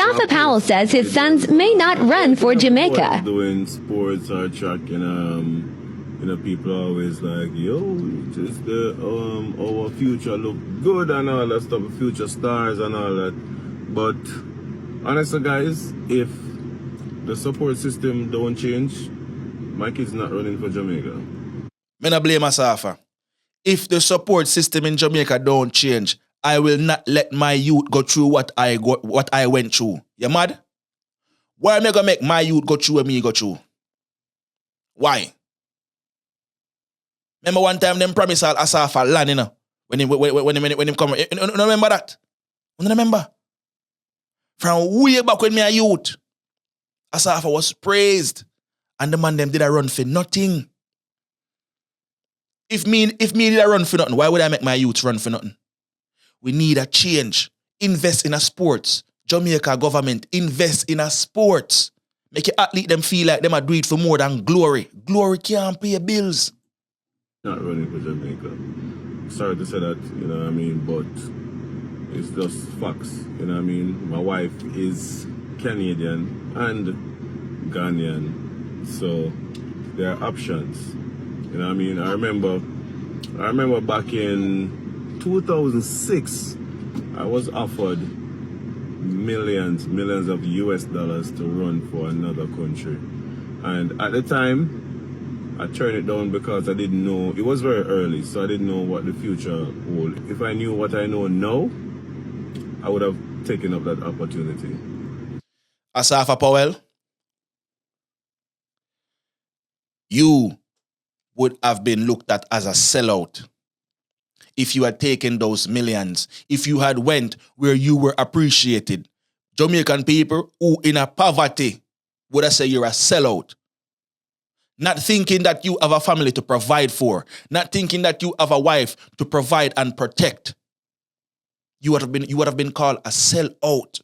Asafa Powell says his sons may not run for Jamaica. Doing sports or track, people are always like, yo, just our future look good and all that stuff, future stars and all that. But honestly, guys, if the support system don't change, my kid's not running for Jamaica. Me not blame Asafa. If the support system in Jamaica don't change, I will not let my youth go through what I went through. You mad? Why am I gonna make my youth go through what me go through? Why? Remember one time them promised all Asafa land, when him come. You don't remember that? You don't remember? From way back when me a youth, Asafa was praised, and the man them did a run for nothing. If me did a run for nothing, why would I make my youth run for nothing? We need a change. Invest in a sports. Jamaica government, invest in a sports. Make your athlete them feel like them are do it for more than glory. Glory can't pay bills. Not running for Jamaica. Sorry to say that, but it's just facts, My wife is Canadian and Ghanaian, so there are options. I remember back in 2006, I was offered millions of US dollars to run for another country. And at the time, I turned it down because I didn't know, it was very early, so I didn't know what the future would. If I knew what I know now, I would have taken up that opportunity. Asafa Powell, you would have been looked at as a sellout if you had taken those millions, if you had went where you were appreciated. Jamaican people who in a poverty would have said you're a sellout. Not thinking that you have a family to provide for, not thinking that you have a wife to provide and protect. You would have been called a sellout.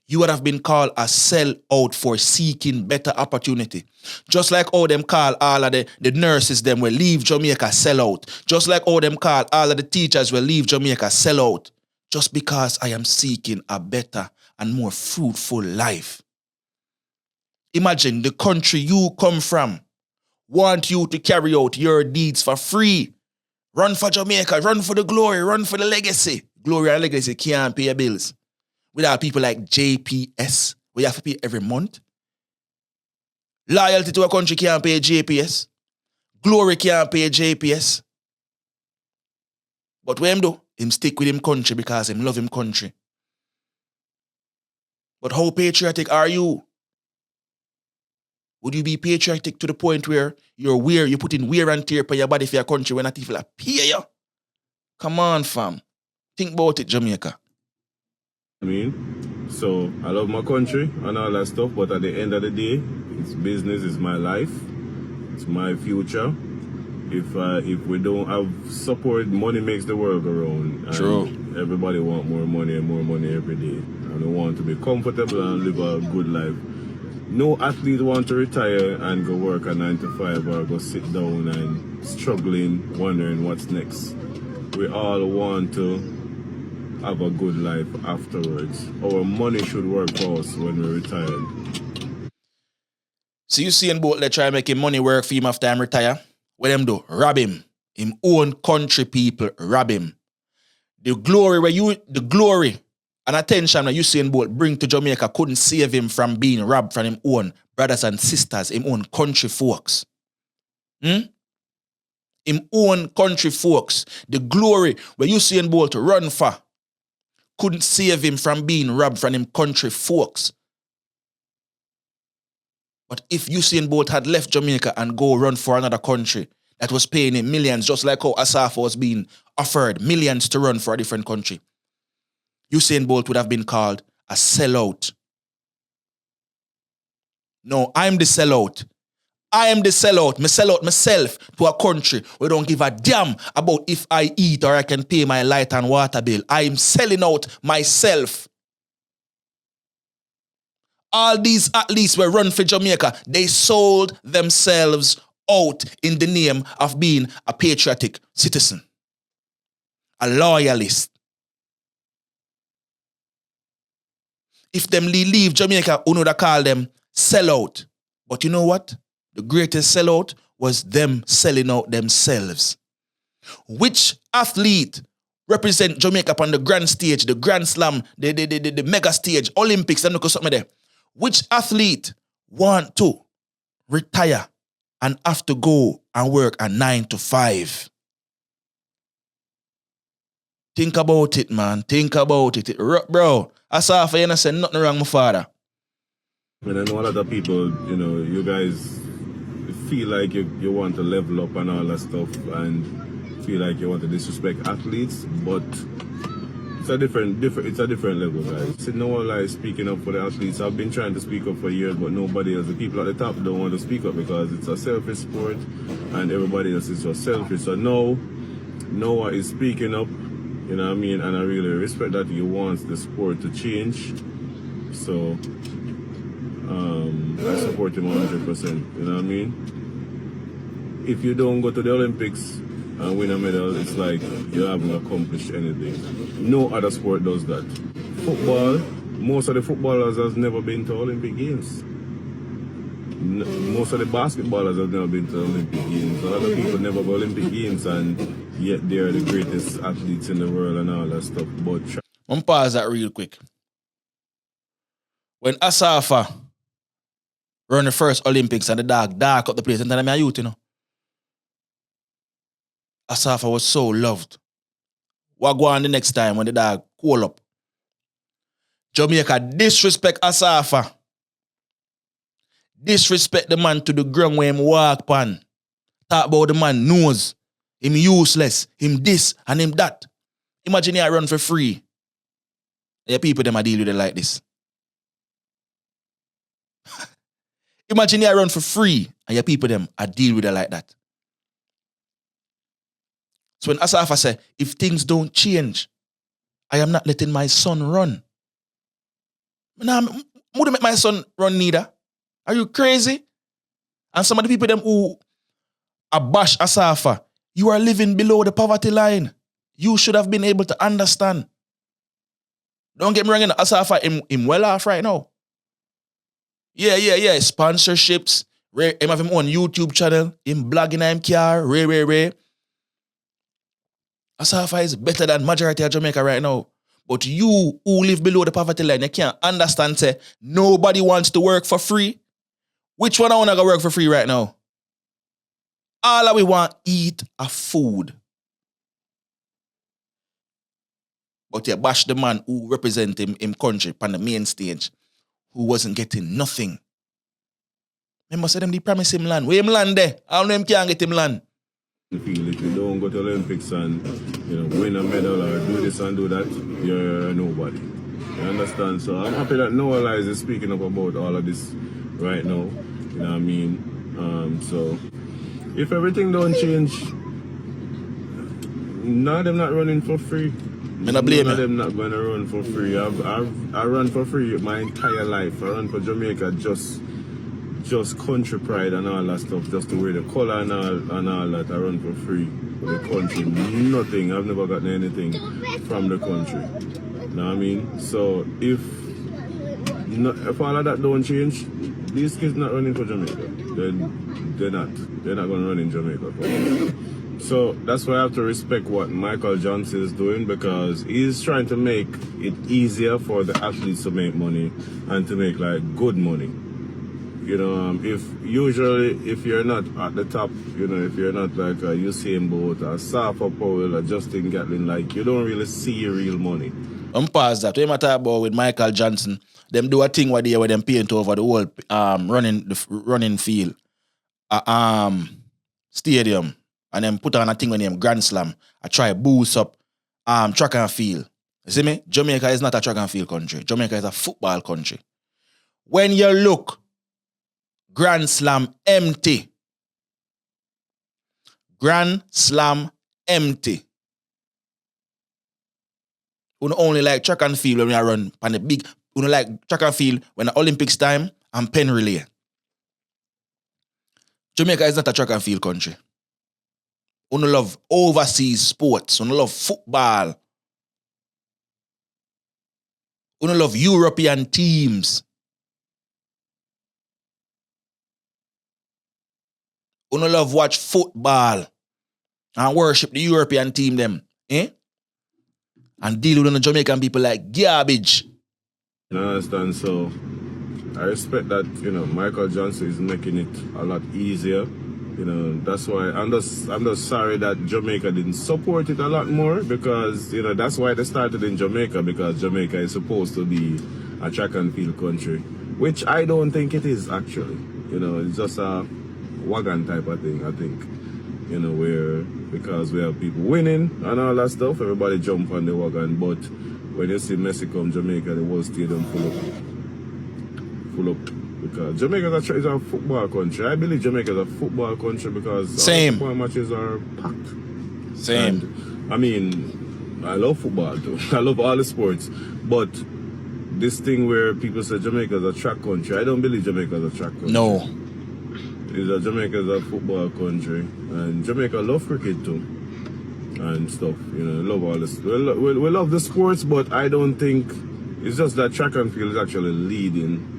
You would have been called a sellout for seeking better opportunity. Just like all them call all of the nurses them will leave Jamaica sellout. Just like all them call all of the teachers will leave Jamaica sellout. Just because I am seeking a better and more fruitful life. Imagine the country you come from want you to carry out your deeds for free. Run for Jamaica, run for the glory, run for the legacy. Glory and legacy can't pay your bills. Without people like JPS, we have to pay every month. Loyalty to a country can't pay JPS. Glory can't pay JPS. But what him do? Him stick with him country because him love him country. But how patriotic are you? Would you be patriotic to the point where you put in wear and tear upon your body for your country when not even pay you? Come on, fam. Think about it, Jamaica. So I love my country and all that stuff, but at the end of the day, it's business, it's my life, it's my future. If we don't have support, money makes the world go round. True. Everybody want more money every day. And they want to be comfortable and live a good life. No athlete want to retire and go work a 9 to 5 or go sit down and struggling, wondering what's next. We all want to have a good life afterwards. Our money should work for us when we're retired. So you seeing both they try making money work for him after him retire? What them do? Rob him. Him own country people rob him. The glory and attention that you seeing both bring to Jamaica couldn't save him from being robbed from him own brothers and sisters, him own country folks. Him own country folks. The glory where you seeing both run for couldn't save him from being robbed from him country folks. But if Usain Bolt had left Jamaica and go run for another country that was paying him millions, just like how Asafa was being offered millions to run for a different country, Usain Bolt would have been called a sellout. No, I'm the sellout. I am the sellout. Me sell out myself to a country where don't give a damn about if I eat or I can pay my light and water bill. I am selling out myself. All these athletes were run for Jamaica. They sold themselves out in the name of being a patriotic citizen, a loyalist. if them leave Jamaica, uno da call them sellout. But you know what? The greatest sellout was them selling out themselves. Which athlete represent Jamaica on the grand stage, the Grand Slam, the mega stage, Olympics, them look something there. Which athlete want to retire and have to go and work a 9 to 5? Think about it, man. Think about it. Bro, Asafa, you know, say nothing wrong, my father. And I know a lot of people, you know, you guys feel like you want to level up and all that stuff and feel like you want to disrespect athletes, but it's a different level, guys. No one like speaking up for the athletes. I've been trying to speak up for years, but nobody else. The people at the top don't want to speak up because it's a selfish sport and everybody else is so selfish. So no one is speaking up, you know what I mean? And I really respect that you want the sport to change. So I support him 100%, you know what I mean? If you don't go to the Olympics and win a medal, it's like you haven't accomplished anything. No other sport does that. Football, most of the footballers has never been to Olympic Games. Most of the basketballers have never been to Olympic Games. A lot of people never go Olympic Games and yet they are the greatest athletes in the world and all that stuff. But I'm pause that real quick. When Asafa run the first Olympics and the dog dark up the place, and then I'm a youth, you know. Asafa was so loved. What go on the next time when the dog cool up? Jamaica disrespect Asafa. Disrespect the man to the ground where him walk pan. Talk about the man nose. Him useless. Him this and him that. Imagine I run for free. Your people them a deal with it like this. Imagine I run for free and your people them a deal with it like that. So when Asafa say, if things don't change, I am not letting my son run. Nah, I wouldn't make my son run neither. Are you crazy? And some of the people them who bash Asafa, you are living below the poverty line. You should have been able to understand. Don't get me wrong, Asafa, him well off right now. Yeah. Sponsorships. Him have him own YouTube channel. Him blogging in him car. Ray. Asafa is better than majority of Jamaica right now. But you who live below the poverty line, you can't understand, say, nobody wants to work for free. Which one I want to go work for free right now? All that we want eat a food. But you bash the man who represent him country on the main stage, who wasn't getting nothing. Remember, say them they promise him land. Where him land there? I don't know him can't get him land. If you don't go to Olympics and win a medal or do this and do that, you're nobody. You understand? So I'm happy that no one is speaking up about all of this right now. You know what I mean? So if everything don't change, none of them not running for free. None of them not going to run for free. I run for free my entire life. I run for Jamaica just country pride and all that stuff, just to wear the color and all that. I run for free for the country. Nothing. I've never gotten anything from the country. You know what I mean? So if all of that don't change, these kids not running for Jamaica. They're not going to run in Jamaica. So that's why I have to respect what Michael Johnson is doing, because he's trying to make it easier for the athletes to make money and to make like good money. You know, if you're not at the top, if you're not like a Usain Bolt or Asafa Powell or Justin Gatlin, like you don't really see real money. Pause that. When I talk about with Michael Johnson, them do a thing where them paint over the whole running field, stadium, and then put on a thing when them Grand Slam. I try boost up track and field. You see me? Jamaica is not a track and field country. Jamaica is a football country. When you look, Grand Slam empty. Grand Slam empty. We don't only like track and field when we run on the big. We don't like track and field when the Olympics time and pen relay. Jamaica is not a track and field country. We don't love overseas sports. We don't love football. Uno love European teams. Uno love watch football and worship the European team them. Eh? And deal with the Jamaican people like garbage. You understand? So I respect that, Michael Johnson is making it a lot easier. That's why I'm just sorry that Jamaica didn't support it a lot more, because, that's why they started in Jamaica, because Jamaica is supposed to be a track and field country, which I don't think it is actually. It's just a wagon type of thing, I think. Where, because we have people winning and all that stuff, everybody jump on the wagon, but when you see Messi come Jamaica, the whole stadium full up. Because Jamaica is a football country. I believe Jamaica is a football country because Same. Football matches are packed. Same. And, I mean, I love football too. I love all the sports. But this thing where people say Jamaica is a track country, I don't believe Jamaica is a track country. No. Jamaica is a football country. And Jamaica love cricket too. And stuff. Love all this. We love the sports, but I don't think it's just that track and field is actually leading.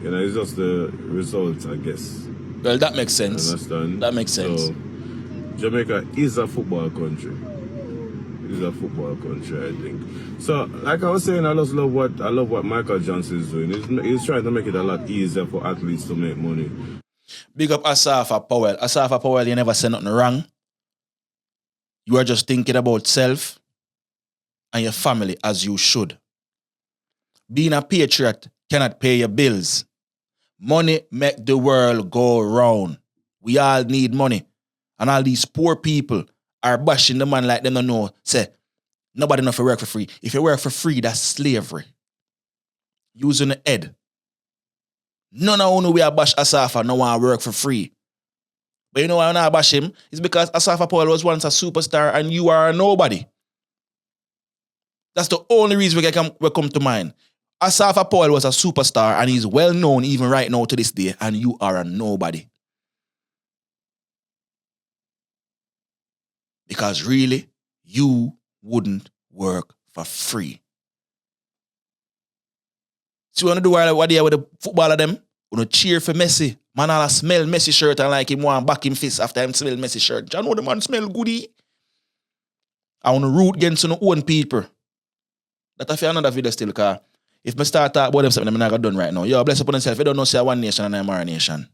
It's just the results, I guess. Well, that makes sense. Understand? That makes sense. So, Jamaica is a football country. It's a football country, I think. So, like I was saying, I love what Michael Johnson is doing. He's trying to make it a lot easier for athletes to make money. Big up Asafa Powell. Asafa Powell, you never say nothing wrong. You are just thinking about self and your family as you should. Being a patriot cannot pay your bills. Money make the world go round. We all need money. And all these poor people are bashing the man like they don't know. Say, nobody know for work for free. If you work for free, that's slavery. Using the head. None of you we are bash Asafa no want to work for free. But you know why I not bash him? It's because Asafa Powell was once a superstar and you are a nobody. That's the only reason we come to mind. Asafa Powell was a superstar and he's well known even right now to this day, and you are a nobody. Because really, you wouldn't work for free. So you want to do what they with the footballer them? You want to cheer for Messi. Man, I'll smell Messi shirt and like him want back him fist after him smell Messi shirt. You know the man smell goodie. I want to root against your own people. That's another video still, because if I start talking about them, something I'm not going to done right now. Yo, bless upon yourself. You don't know say one nation and Imara nation.